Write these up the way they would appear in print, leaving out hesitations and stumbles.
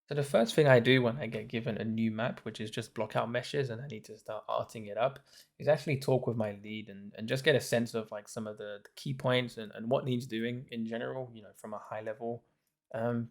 So the first thing I do when I get given a new map, which is just block out meshes and I need to start arting it up, is actually talk with my lead and just get a sense of like some of the key points and what needs doing in general, from a high level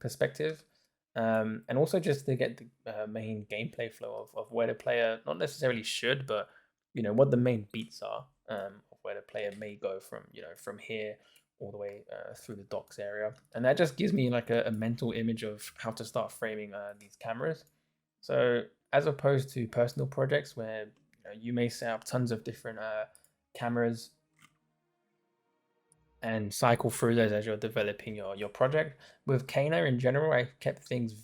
perspective. And also just to get the main gameplay flow of where the player not necessarily should, but what the main beats are of where the player may go from here all the way through the docks area, and that just gives me like a mental image of how to start framing these cameras. So as opposed to personal projects where you may set up tons of different cameras and cycle through those as you're developing your project. With Kana in general, I kept things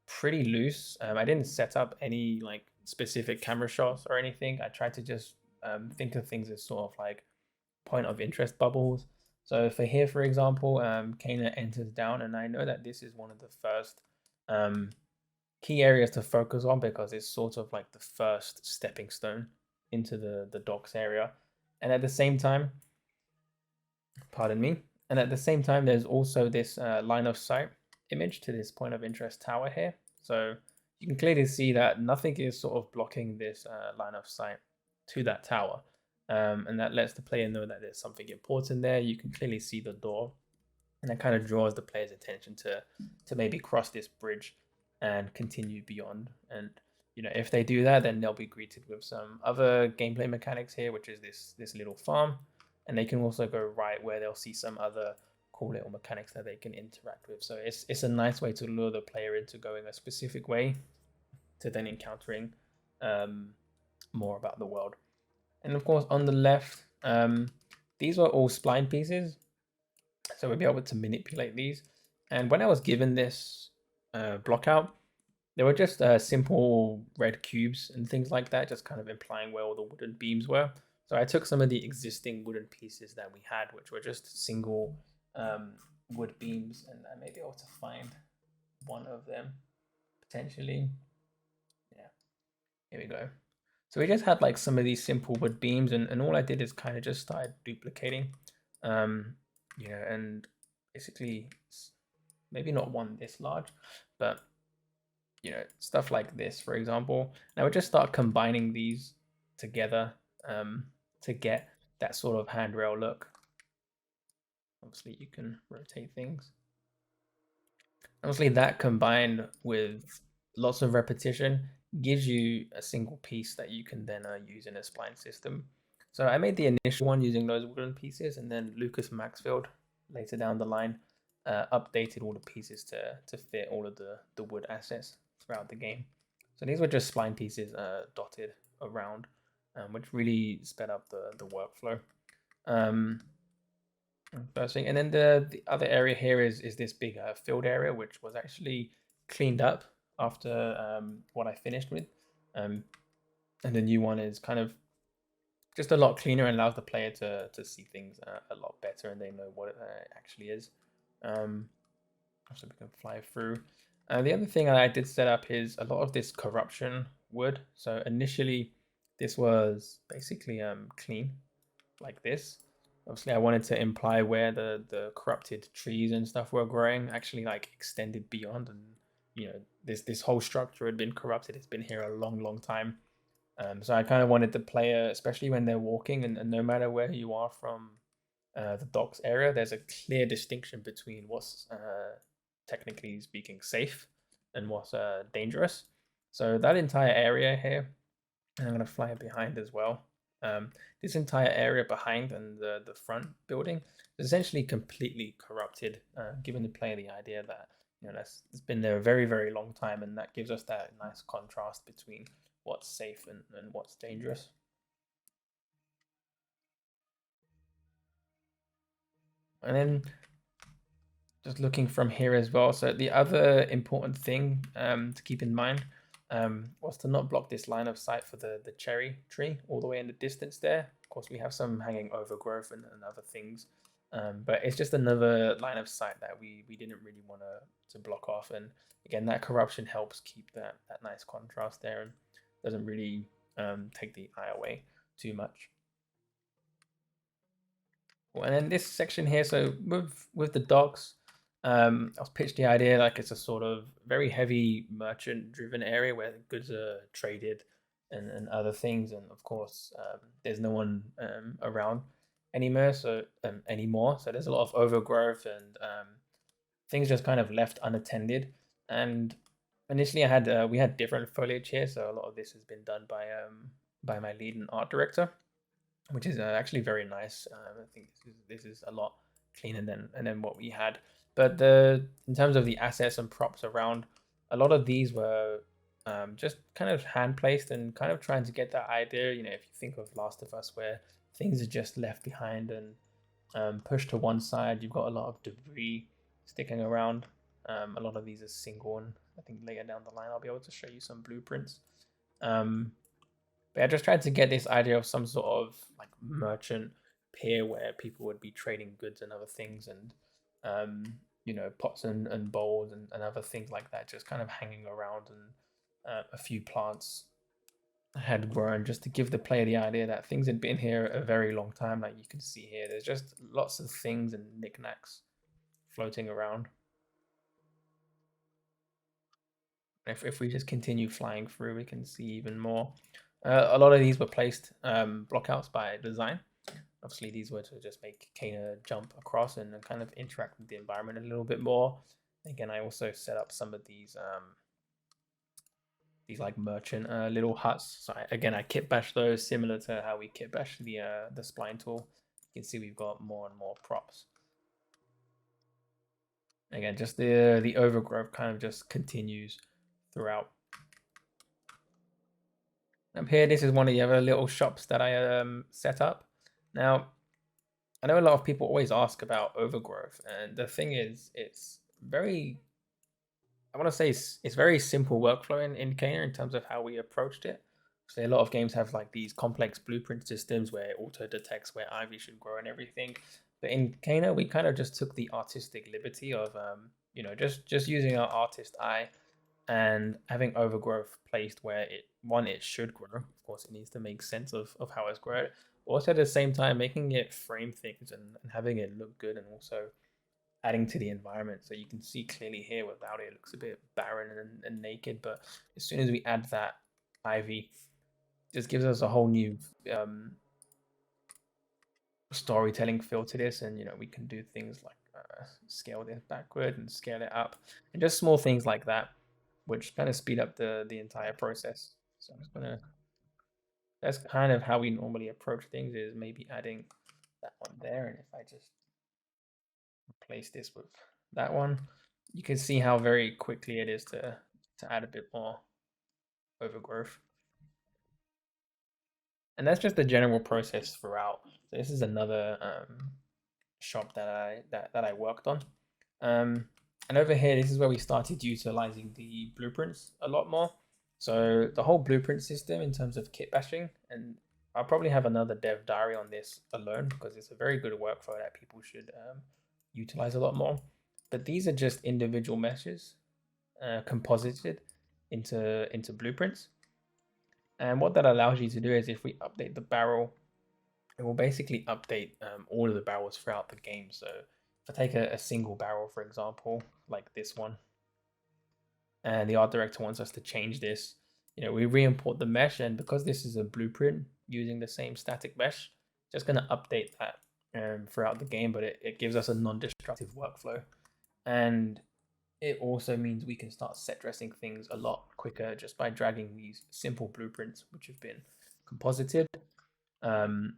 pretty loose. I didn't set up any like specific camera shots or anything. I tried to just think of things as sort of like point of interest bubbles. So for here, for example, Kana enters down, and I know that this is one of the first um, key areas to focus on because it's sort of like the first stepping stone into the docks area. And at the same time, pardon me, and at the same time, there's also this line of sight image to this point of interest tower here. So you can clearly see that nothing is sort of blocking this line of sight to that tower. And that lets the player know that there's something important there. You can clearly see the door, and that kind of draws the player's attention to maybe cross this bridge and continue beyond. And if they do that, then they'll be greeted with some other gameplay mechanics here, which is this little farm, and they can also go right where they'll see some other cool little mechanics that they can interact with. So it's a nice way to lure the player into going a specific way to then encountering more about the world. And of course, on the left, these are all spline pieces, so we'll be able to manipulate these. And when I was given this block out, they were just simple red cubes and things like that, just kind of implying where all the wooden beams were. So I took some of the existing wooden pieces that we had, which were just single wood beams, and I may be able to find one of them potentially. Yeah, here we go. So we just had like some of these simple wood beams, and all I did is kind of just started duplicating, um, and basically maybe not one this large, but stuff like this, for example. And I would just start combining these together to get that sort of handrail look. Obviously, you can rotate things. Obviously, that combined with lots of repetition gives you a single piece that you can then use in a spline system. So I made the initial one using those wooden pieces, and then Lucas Maxfield later down the line updated all the pieces to fit all of the wood assets throughout the game. So these were just spline pieces dotted around, which really sped up the workflow. Um, First thing, and then the other area here is this big field area, which was actually cleaned up after what I finished with, um, and the new one is kind of just a lot cleaner and allows the player to see things a lot better, and they know what it actually is. So we can fly through. The other thing I did set up is a lot of this corruption wood. So initially, this was basically clean like this. Obviously, I wanted to imply where the corrupted trees and stuff were growing actually like extended beyond, and this whole structure had been corrupted. It's been here a long time. So I kind of wanted the player, especially when they're walking, and no matter where you are from the docks area, there's a clear distinction between what's technically speaking safe and what's dangerous. So that entire area here, and I'm going to fly it behind as well. This entire area behind and the front building is essentially completely corrupted, giving the player the idea that it's been there a very long time, and that gives us that nice contrast between what's safe and what's dangerous. And then just looking from here as well. So the other important thing to keep in mind was to not block this line of sight for the cherry tree all the way in the distance there. Of course, we have some hanging overgrowth and other things, but it's just another line of sight that we didn't really want to block off. And again, that corruption helps keep that nice contrast there and doesn't really take the eye away too much. And then this section here, so with the docks, I was pitched the idea like it's a sort of very heavy merchant-driven area where goods are traded and other things, and of course, there's no one around anymore. So there's a lot of overgrowth and things just kind of left unattended. And initially, I had we had different foliage here, so a lot of this has been done by my lead and art director, which is actually very nice. I think this is a lot cleaner than what we had. But the in terms of the assets and props around, a lot of these were just kind of hand placed and kind of trying to get that idea. You know, if you think of Last of Us, where things are just left behind and pushed to one side, you've got a lot of debris sticking around. A lot of these are single, and I think later down the line I'll be able to show you some blueprints. Um, but I just tried to get this idea of some sort of like merchant pier where people would be trading goods and other things, and pots and bowls and other things like that, just kind of hanging around, and a few plants had grown just to give the player the idea that things had been here a very long time. Like you can see here, there's just lots of things and knickknacks floating around. If we just continue flying through, we can see even more. A lot of these were placed blockouts by design. Obviously, these were to just make Kana jump across and kind of interact with the environment a little bit more. Again, I also set up some of these like merchant little huts. So I kit bash those similar to how we kit bash the spline tool. You can see we've got more and more props. Again, just the overgrowth kind of just continues throughout. Up here, this is one of the other little shops that I set up. Now, I know a lot of people always ask about overgrowth, and the thing is, it's very, I want to say it's very simple workflow in Kana in terms of how we approached it. So a lot of games have like these complex blueprint systems where it auto detects where ivy should grow and everything. But in Kana, we kind of just took the artistic liberty of just using our artist eye and having overgrowth placed where it should grow. Of course, it needs to make sense of how it's grown. Also, at the same time, making it frame things and having it look good, and also adding to the environment. So you can see clearly here without it, it looks a bit barren and naked. But as soon as we add that ivy, it just gives us a whole new storytelling feel to this. And we can do things like scale this backward and scale it up, and just small things like that, which kind of speed up the entire process. So I'm just gonna. That's kind of how we normally approach things, is maybe adding that one there, and if I just replace this with that one, you can see how very quickly it is to add a bit more overgrowth. And that's just the general process throughout. So this is another shop that I worked on. And over here, this is where we started utilizing the blueprints a lot more. So the whole blueprint system in terms of kit bashing, and I'll probably have another dev diary on this alone because it's a very good workflow that people should utilize a lot more. But these are just individual meshes composited into blueprints. And what that allows you to do is if we update the barrel, it will basically update all of the barrels throughout the game. So if I take a single barrel, for example, like this one, and the art director wants us to change this, we re-import the mesh, and because this is a blueprint using the same static mesh, just going to update that throughout the game, but it gives us a non-destructive workflow. And it also means we can start set dressing things a lot quicker just by dragging these simple blueprints, which have been composited, um,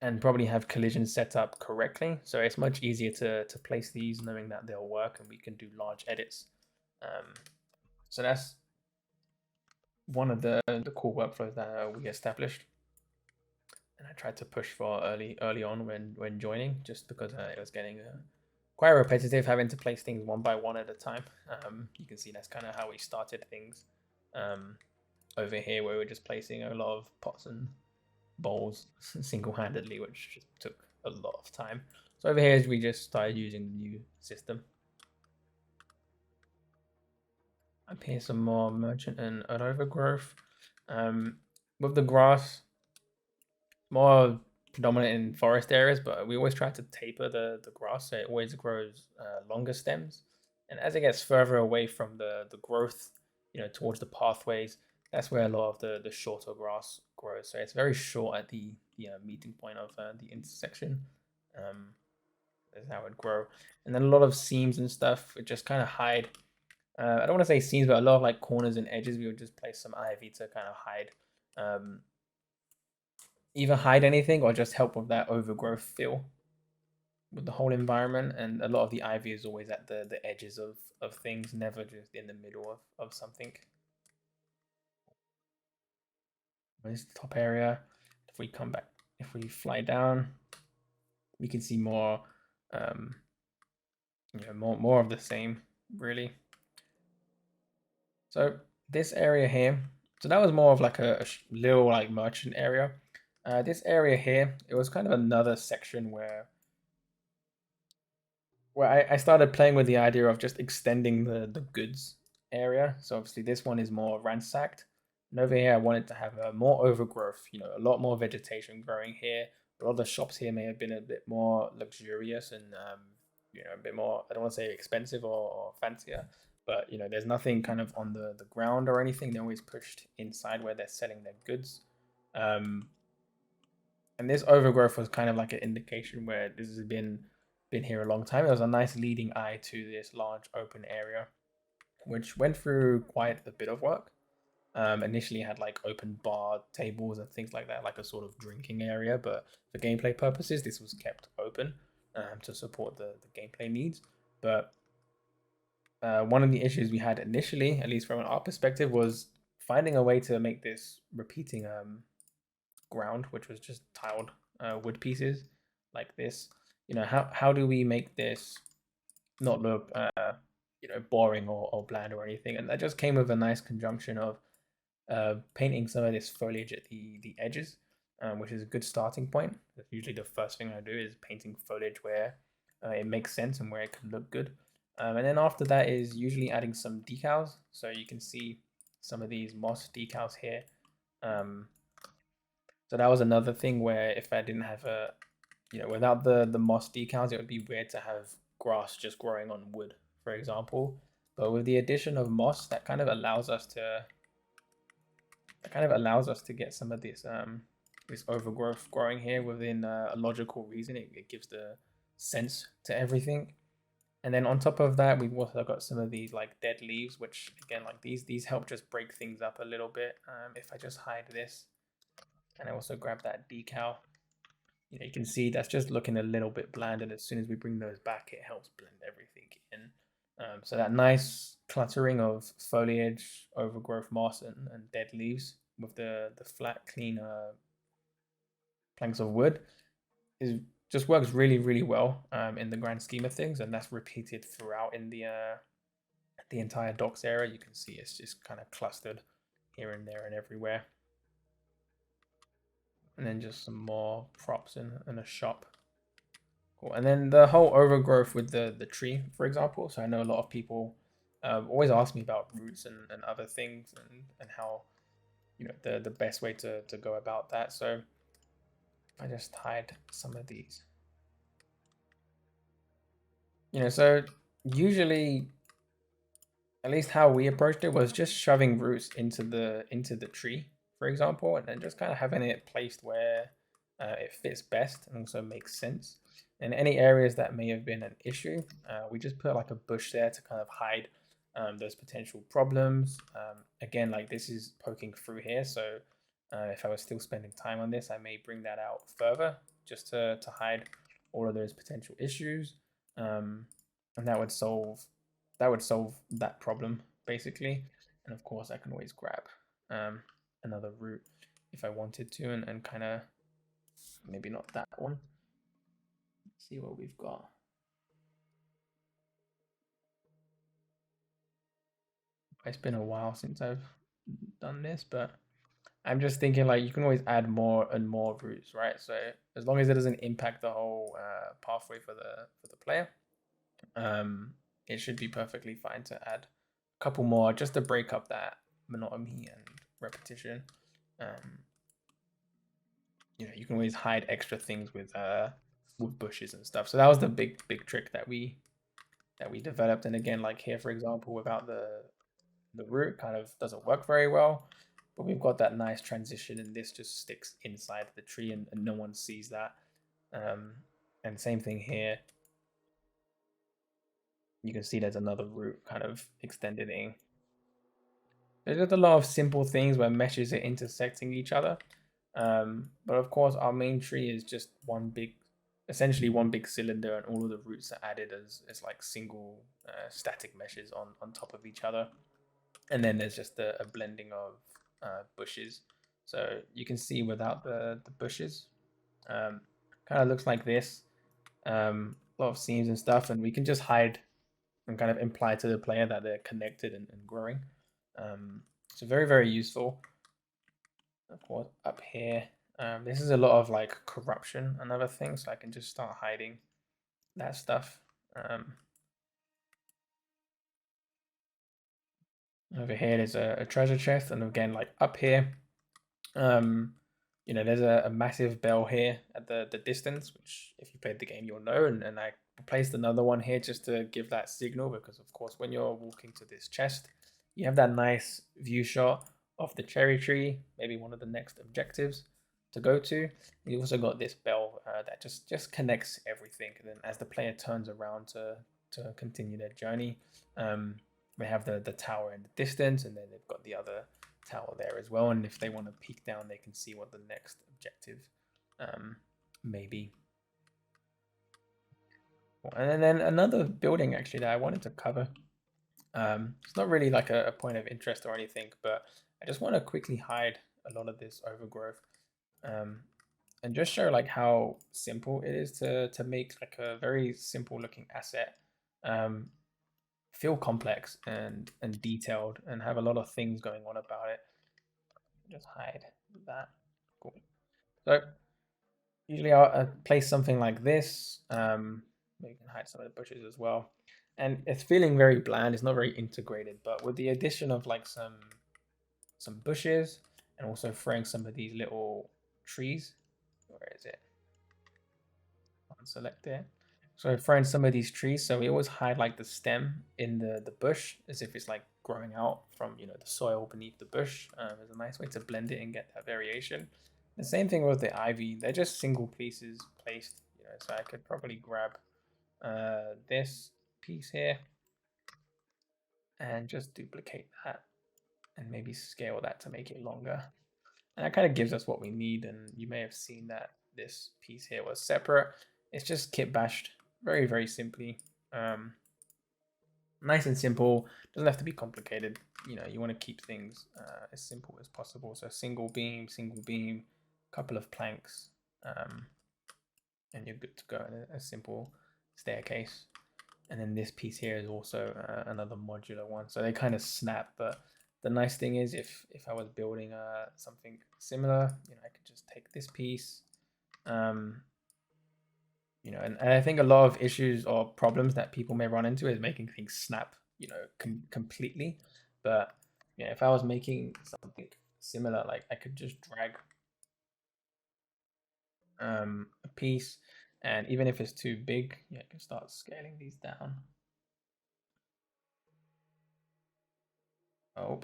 and probably have collisions set up correctly. So it's much easier to place these knowing that they'll work, and we can do large edits. So that's one of the cool workflows that we established, and I tried to push for early on when joining, just because it was getting quite repetitive having to place things one by one at a time. You can see that's kind of how we started things over here, where we're just placing a lot of pots and bowls single-handedly, which just took a lot of time. So over here, we just started using the new system. Up here, some more merchant and overgrowth. With the grass, more predominant in forest areas, but we always try to taper the grass so it always grows longer stems. And as it gets further away from the growth, towards the pathways, that's where a lot of the shorter grass grows. So it's very short at the meeting point of the intersection. Um, that's how it grow. And then a lot of seams and stuff would just kind of hide. I don't want to say seams, but a lot of like corners and edges, we would just place some ivy to kind of hide, um, either hide anything or just help with that overgrowth feel with the whole environment. And a lot of the ivy is always at the edges of things, never just in the middle of something. This top area, if we come back, if we fly down, we can see more, um, more of the same, really. So this area here, so that was more of like a little like merchant area. This area here, it was kind of another section where I started playing with the idea of just extending the goods area. So obviously this one is more ransacked. And over here, I wanted to have more overgrowth, a lot more vegetation growing here. A lot of the shops here may have been a bit more luxurious and, a bit more, I don't want to say expensive or fancier, but, there's nothing kind of on the ground or anything. They're always pushed inside where they're selling their goods. Um, and this overgrowth was kind of like an indication where this has been here a long time. It was a nice leading eye to this large open area, which went through quite a bit of work. Initially had like open bar tables and things like that, like a sort of drinking area, but for gameplay purposes, this was kept open to support the gameplay needs. But one of the issues we had initially, at least from an art perspective, was finding a way to make this repeating ground, which was just tiled wood pieces like this. How do we make this not look boring or bland or anything? And that just came with a nice conjunction of painting some of this foliage at the edges, which is a good starting point. That's usually the first thing I do is painting foliage where it makes sense and where it can look good. And then after that is usually adding some decals. So you can see some of these moss decals here. So that was another thing where if I didn't have without the moss decals, it would be weird to have grass just growing on wood, for example. But with the addition of moss, that kind of allows us to get some of this overgrowth growing here within a logical reason. It gives the sense to everything. And then on top of that, we've also got some of these like dead leaves, which again, like these help just break things up a little bit. If I just hide this, and I also grab that decal, you can see that's just looking a little bit bland, and as soon as we bring those back, it helps blend everything in. So that nice cluttering of foliage, overgrowth, moss, and dead leaves with the flat, clean planks of wood is just works really, really well in the grand scheme of things, and that's repeated throughout in the entire docks area. You can see it's just kind of clustered here and there and everywhere. And then just some more props in a shop. Cool. And then the whole overgrowth with the tree, for example. So I know a lot of people always ask me about roots and other things and how the best way to go about that. So I just hide some of these. So usually, at least how we approached it was just shoving roots into the tree, for example, and then just kind of having it placed where it fits best and also makes sense. In any areas that may have been an issue, we just put like a bush there to kind of hide those potential problems. Again, like this is poking through here, so if I was still spending time on this, I may bring that out further just to hide all of those potential issues, and that would solve that problem basically. And of course, I can always grab another route if I wanted to, and kind of maybe not that one. Let's see what we've got. It's been a while since I've done this, but I'm just thinking like you can always add more and more routes, right? So as long as it doesn't impact the whole pathway for the player, it should be perfectly fine to add a couple more just to break up that monotony and repetition. Um, you can always hide extra things with bushes and stuff. So that was the big trick that we developed. And again, like here, for example, without the root kind of doesn't work very well. But we've got that nice transition, and this just sticks inside the tree, and no one sees that. Um, and same thing here. You can see there's another root kind of extended in. There's just a lot of simple things where meshes are intersecting each other. But of course, our main tree is just essentially one big cylinder, and all of the roots are added as like single static meshes on top of each other. And then there's just a blending of bushes. So you can see without the bushes, um, kind of looks like this. A lot of seams and stuff, and we can just hide and kind of imply to the player that they're connected and growing. So very useful. Of course, up here, this is a lot of like corruption and other things, so I can just start hiding that stuff. Over here, there's a treasure chest, and again, like up here, um, there's a massive bell here at the distance, which if you played the game, you'll know. And I placed another one here just to give that signal, because of course, when you're walking to this chest, you have that nice view shot of the cherry tree, maybe one of the next objectives to go to. You also got this bell that just connects everything. And then as the player turns around to continue their journey, they have the tower in the distance, and then they've got the other tower there as well. And if they want to peek down, they can see what the next objective may be. And then another building actually that I wanted to cover. It's not really like a point of interest or anything, but I just want to quickly hide a lot of this overgrowth, and just show like how simple it is to make like a very simple looking asset feel complex and detailed and have a lot of things going on about it. Just hide that. Cool. So usually I'll place something like this. You can hide some of the bushes as well. And it's feeling very bland. It's not very integrated, but with the addition of like some bushes and also throwing some of these little trees. Where is it? Unselect it. So throwing some of these trees. So we always hide like the stem in the bush as if it's like growing out from the soil beneath the bush. It's a nice way to blend it and get that variation. The same thing with the ivy. They're just single pieces placed. So I could probably grab this piece here and just duplicate that and maybe scale that to make it longer. And that kind of gives us what we need. And you may have seen that this piece here was separate. It's just kit bashed very simply. Nice and simple. Doesn't have to be complicated. You want to keep things as simple as possible. So single beam, couple of planks, and you're good to go. A simple staircase. And then this piece here is also another modular one. So they kind of snap, but the nice thing is if I was building something similar, I could just take this piece, and I think a lot of issues or problems that people may run into is making things snap, completely. But if I was making something similar, like I could just drag a piece, and even if it's too big, I can start scaling these down. Oh,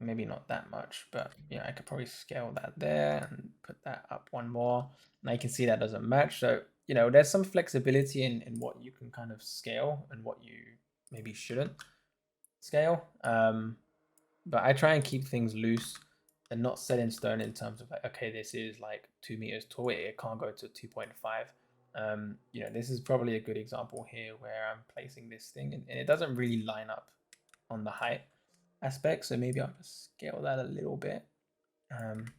maybe not that much, but I could probably scale that there and put that up one more. Now you can see that doesn't match. So, there's some flexibility in what you can kind of scale and what you maybe shouldn't scale. But I try and keep things loose and not set in stone in terms of like, okay, this is like 2 meters tall. It can't go to 2.5. This is probably a good example here where I'm placing this thing and it doesn't really line up on the height aspect. So maybe I'll just scale that a little bit. And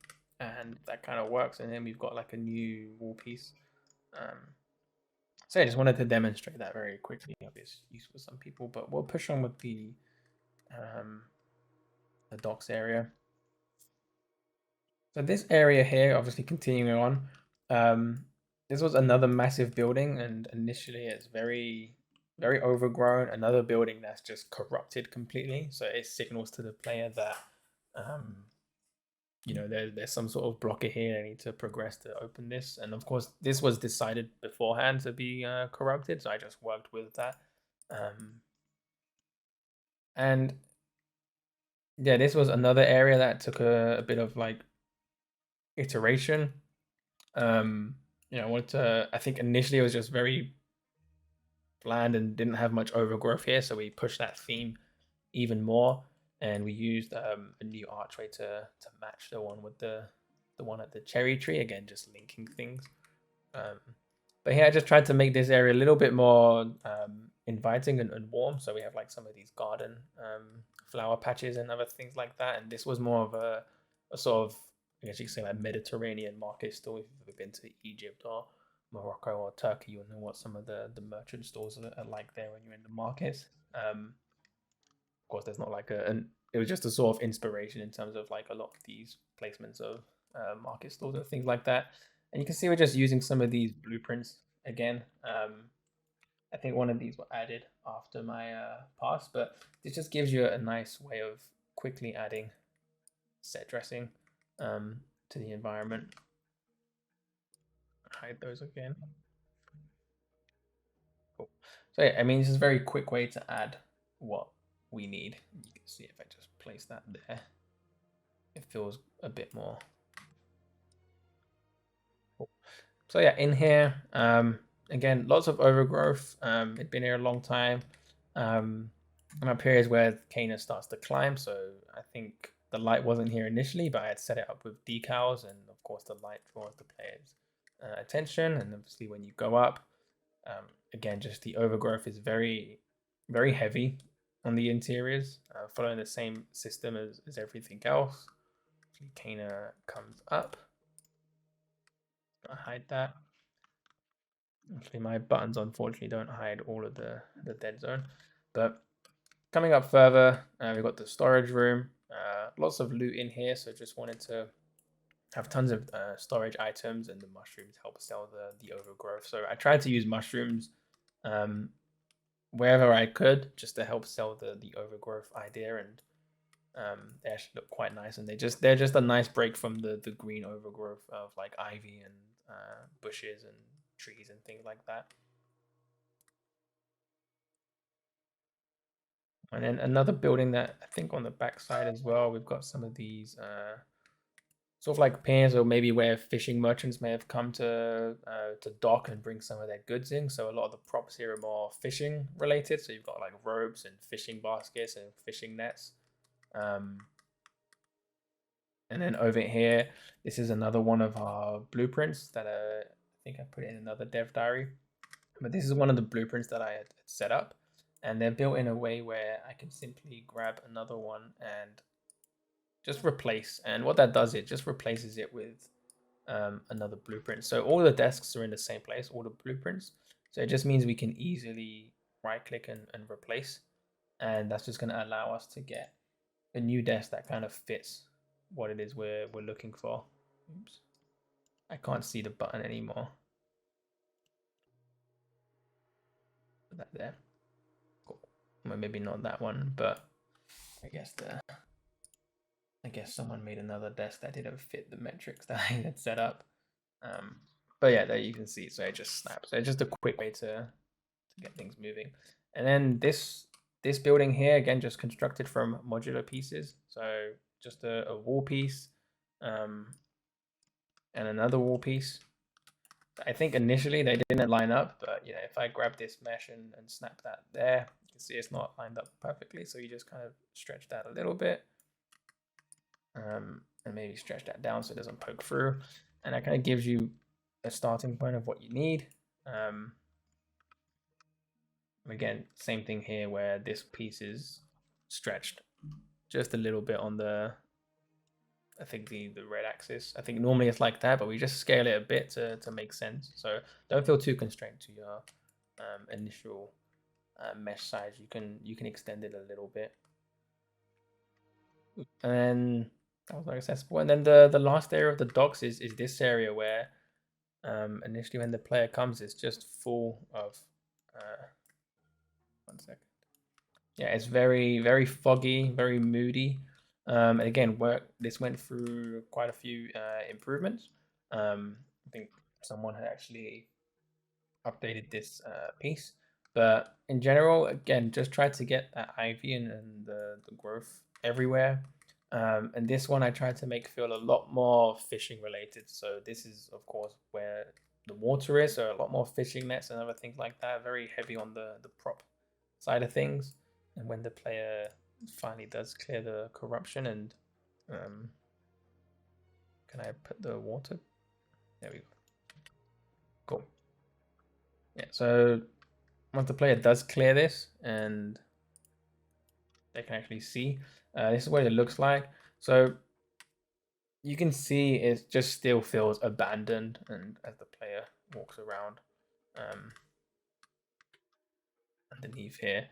that kind of works. And then we've got like a new wall piece. So I just wanted to demonstrate that very quickly. It's useful for some people, but we'll push on with the docks area. So this area here, obviously continuing on, this was another massive building, and initially it's very very overgrown. Another building that's just corrupted completely. So it signals to the player that, um, there's some sort of blocker here. I need to progress to open this. And of course, this was decided beforehand to be corrupted. So I just worked with that. Um, and yeah, this was another area that took a bit of like iteration. I wanted to, I think initially it was just very bland and didn't have much overgrowth here. So we pushed that theme even more, and we used a new archway to match the one with the one at the cherry tree. Again, just linking things. Um, but yeah, I just tried to make this area a little bit more inviting and warm. So we have like some of these garden flower patches and other things like that. And this was more of a sort of, I guess you could say, like Mediterranean market store. If you've ever been to Egypt or Morocco or Turkey, you'll know what some of the merchant stores are like there when you're in the markets. Of course, there's not like it was just a sort of inspiration in terms of like a lot of these placements of market stores and things like that. And you can see we're just using some of these blueprints again. I think one of these were added after my pass, but this just gives you a nice way of quickly adding set dressing to the environment. Hide those again. Cool. So yeah, I mean, this is a very quick way to add what we need. You can see if I just place that there, it feels a bit more. Cool. So yeah, in here, again, lots of overgrowth. It's been here a long time. And up here is where Kana starts to climb. So I think the light wasn't here initially, but I had set it up with decals, and of course the light draws the player's attention. And obviously when you go up, again, just the overgrowth is very, very heavy on the interiors, following the same system as everything else. Kana comes up. I hide that. Actually, my buttons unfortunately don't hide all of the dead zone. But coming up further, we've got the storage room. Lots of loot in here, so just wanted to have tons of storage items, and the mushrooms help sell the overgrowth. So I tried to use mushrooms wherever I could, just to help sell the overgrowth idea, and they actually look quite nice, and they're just a nice break from the green overgrowth of like ivy and bushes and trees and things like that. And then another building that I think on the back side as well, we've got some of these sort of like piers, or maybe where fishing merchants may have come to dock and bring some of their goods in. So a lot of the props here are more fishing related. So you've got like ropes and fishing baskets and fishing nets. Um, and then over here, this is another one of our blueprints that I think I put in another dev diary. But this is one of the blueprints that I had set up, and they're built in a way where I can simply grab another one and just replace. And what that does, it just replaces it with another blueprint. So all the desks are in the same place, all the blueprints. So it just means we can easily right click and replace. And that's just going to allow us to get a new desk that kind of fits what it is we're looking for. Oops. I can't see the button anymore. Put that there. Cool. Well, maybe not that one, but I guess someone made another desk that didn't fit the metrics that I had set up. But yeah, there you can see. So it just snaps. So it's just a quick way to get things moving. And then this building here, again, just constructed from modular pieces. So just a wall piece, and another wall piece. I think initially they didn't line up, but if I grab this mesh and snap that there, you can see it's not lined up perfectly. So you just kind of stretch that a little bit, and maybe stretch that down so it doesn't poke through. And that kind of gives you a starting point of what you need. Again, same thing here where this piece is stretched just a little bit on I think the red axis. I think normally it's like that, but we just scale it a bit to make sense. So don't feel too constrained to your initial mesh size. You can extend it a little bit. And then that was accessible. And then the last area of the docks is this area where initially when the player comes, it's just full of 1 second. Yeah, it's very, very foggy, very moody. And again, this went through quite a few improvements. I think someone had actually updated this piece, but in general, again, just try to get that ivy and the growth everywhere. And this one I tried to make feel a lot more fishing related. So this is, of course, where the water is, so a lot more fishing nets and other things like that. Very heavy on the prop side of things. And when the player finally does clear the corruption and um, can I put the water? There we go. Cool. Yeah, so once the player does clear this and they can actually see, this is what it looks like. So you can see it just still feels abandoned, and as the player walks around underneath here,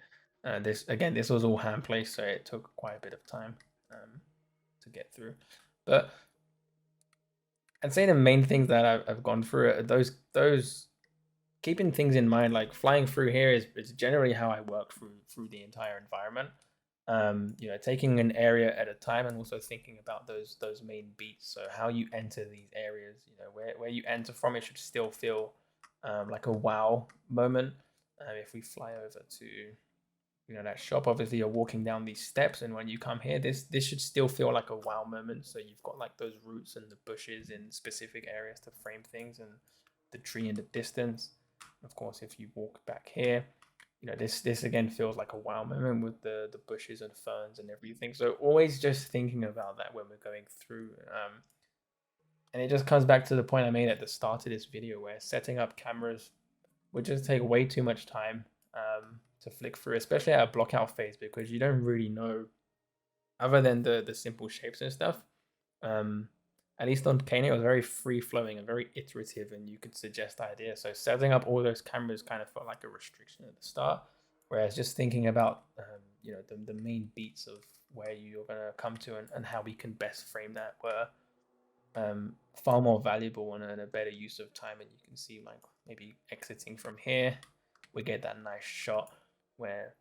this was all hand placed, so it took quite a bit of time to get through. But I'd say the main things that I've gone through are those keeping things in mind, like flying through here is generally how I work through the entire environment. Taking an area at a time and also thinking about those main beats. So how you enter these areas, where you enter from, it should still feel like a wow moment. If we fly over to that shop, obviously you're walking down these steps, and when you come here, this should still feel like a wow moment. So you've got like those roots and the bushes in specific areas to frame things, and the tree in the distance. Of course, if you walk back here, this again feels like a wow moment with the bushes and ferns and everything. So always just thinking about that when we're going through. And it just comes back to the point I made at the start of this video, where setting up cameras would just take way too much time to flick through, especially at a block out phase, because you don't really know, other than the simple shapes and stuff. At least on Kano, it was very free flowing and very iterative, and you could suggest ideas. So setting up all those cameras kind of felt like a restriction at the start, whereas just thinking about the main beats of where you're gonna come to and how we can best frame that were far more valuable and a better use of time. And you can see, like, maybe exiting from here, we get that nice shot where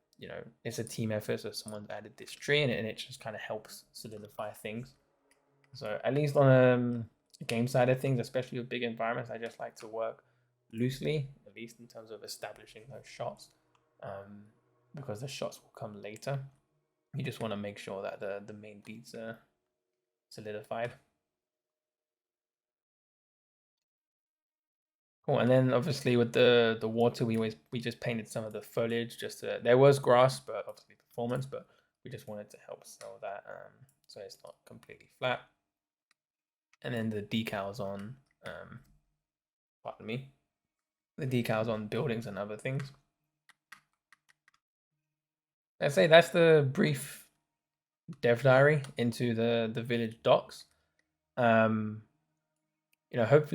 it's a team effort, so someone's added this tree and it just kind of helps solidify things. So at least on a game side of things, especially with big environments, I just like to work loosely, at least in terms of establishing those shots, because the shots will come later. You just want to make sure that the main beats are solidified. Cool. And then obviously with the water, we just painted some of the foliage. There was grass, but obviously performance, but we just wanted to help sell that, so it's not completely flat. And then the decals on, pardon me, the decals on buildings and other things. Let's say that's the brief dev diary into the village docs. Hopefully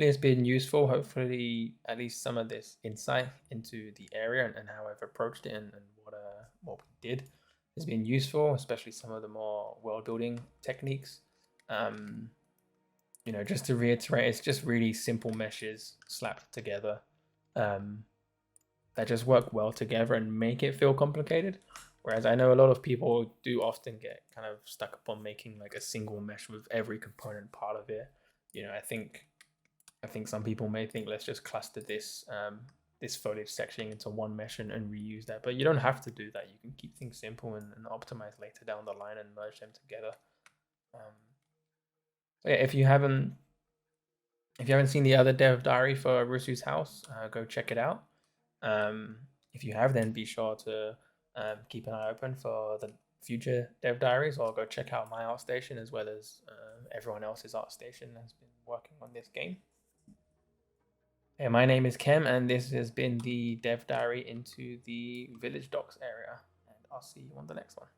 it's been useful. Hopefully at least some of this insight into the area and how I've approached it and what we did has been useful, especially some of the more world building techniques. Just to reiterate, it's just really simple meshes slapped together that just work well together and make it feel complicated. Whereas I know a lot of people do often get kind of stuck upon making like a single mesh with every component part of it. I think some people may think, let's just cluster this this foliage section into one mesh and reuse that, but you don't have to do that. You can keep things simple and optimize later down the line and merge them together. So yeah, if you haven't seen the other dev diary for Rusu's house, go check it out. If you have, then be sure to keep an eye open for the future dev diaries, or go check out my art station as well as everyone else's art station that's been working on this game. Hey, my name is Kem, and this has been the dev diary into the village docs area, and I'll see you on the next one.